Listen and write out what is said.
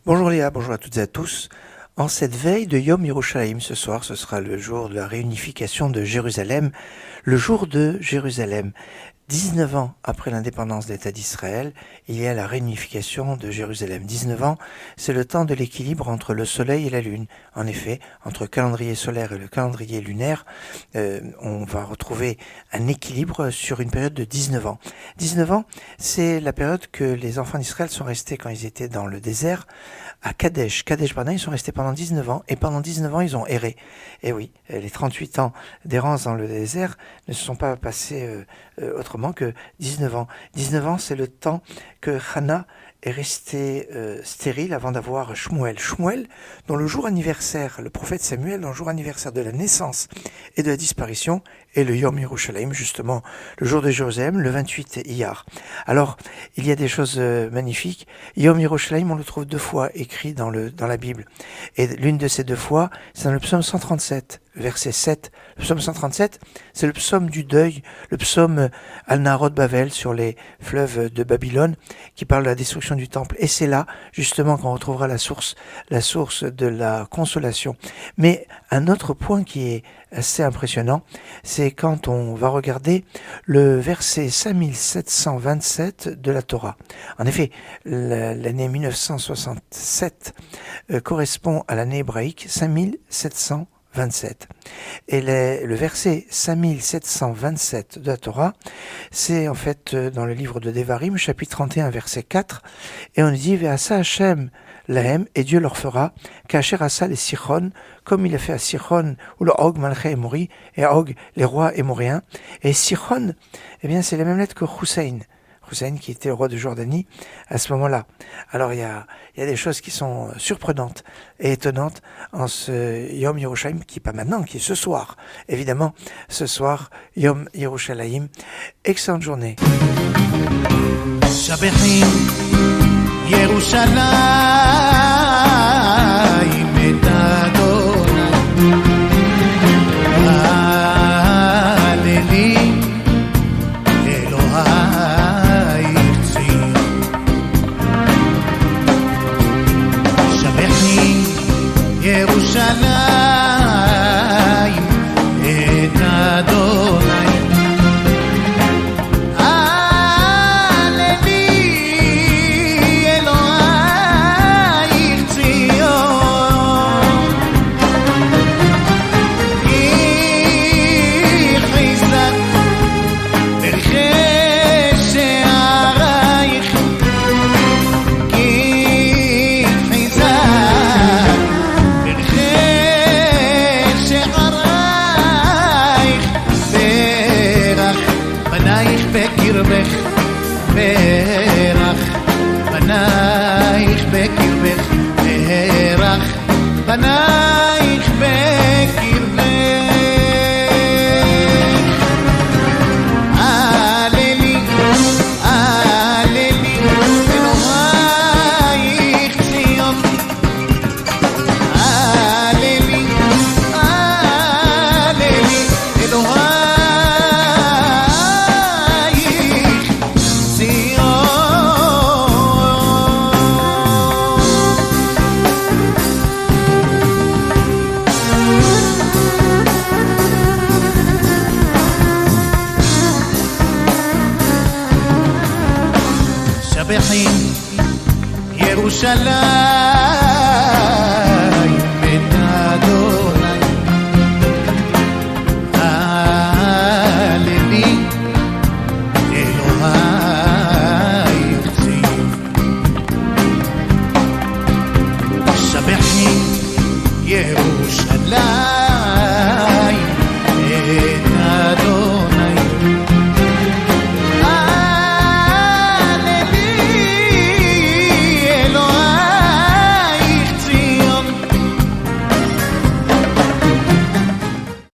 Bonjour Léa, bonjour à toutes et à tous. En cette veille de Yom Yerushalayim, ce soir, ce sera le jour de la réunification de Jérusalem, le jour de Jérusalem. 19 ans après l'indépendance de l'État d'Israël, il y a la réunification de Jérusalem. 19 ans, c'est le temps de l'équilibre entre le soleil et la lune. En effet, entre le calendrier solaire et le calendrier lunaire, on va retrouver un équilibre sur une période de 19 ans. 19 ans, c'est la période que les enfants d'Israël sont restés quand ils étaient dans le désert, à Kadesh. Kadesh-Barna, ils sont restés pendant 19 ans, et pendant 19 ans, ils ont erré. Et oui, les 38 ans d'errance dans le désert ne se sont pas passés autrement que 19 ans. 19 ans, c'est le temps que Hannah est restée stérile avant d'avoir Shmuel. Shmuel, dont le jour anniversaire, le prophète Samuel, dont le jour anniversaire de la naissance et de la disparition, est le Yom Yerushalayim, justement, le jour de Jérusalem, le 28 Iyar. Alors, il y a des choses magnifiques. Yom Yerushalayim, on le trouve 2 fois écrit dans la Bible. Et l'une de ces 2 fois, c'est dans le psaume 137, verset 7. Le psaume 137, c'est le psaume du deuil, le psaume Al-Narod Bavel sur les fleuves de Babylone, qui parle de la destruction du temple. Et c'est là, justement, qu'on retrouvera la source de la consolation. Mais un autre point qui est assez impressionnant, c'est quand on va regarder le verset 5727 de la Torah. En effet, l'année 1967 correspond à l'année hébraïque 5727. Et le verset 5727 de la Torah, c'est en fait dans le livre de Devarim, chapitre 31, verset 4, et on dit « Ve'asa Hashem lahem » et Dieu leur fera « Kasher asa les Sichon » comme il a fait à Sichon ou le Og Malché Émori et Og les rois émoriens. Et Sichon, eh bien c'est les mêmes lettres que Hussein. Hussein qui était le roi de Jordanie à ce moment-là. Alors il y a des choses qui sont surprenantes et étonnantes en ce Yom Yerushalayim qui pas maintenant, qui est ce soir. Évidemment, ce soir, Yom Yerushalayim. Excellente journée. שבחים ירושלים את אדוני הללי אלוהייך ציון שבחים ירושלים את אדוני פרח בנייך בקרבך פרח בנייך בקרבך הללי הללי אלוהייך ציון הללי הללי אלוהייך שבחים ירושלים את אדוני הללי אלוהייך ציון שבחים ירושלים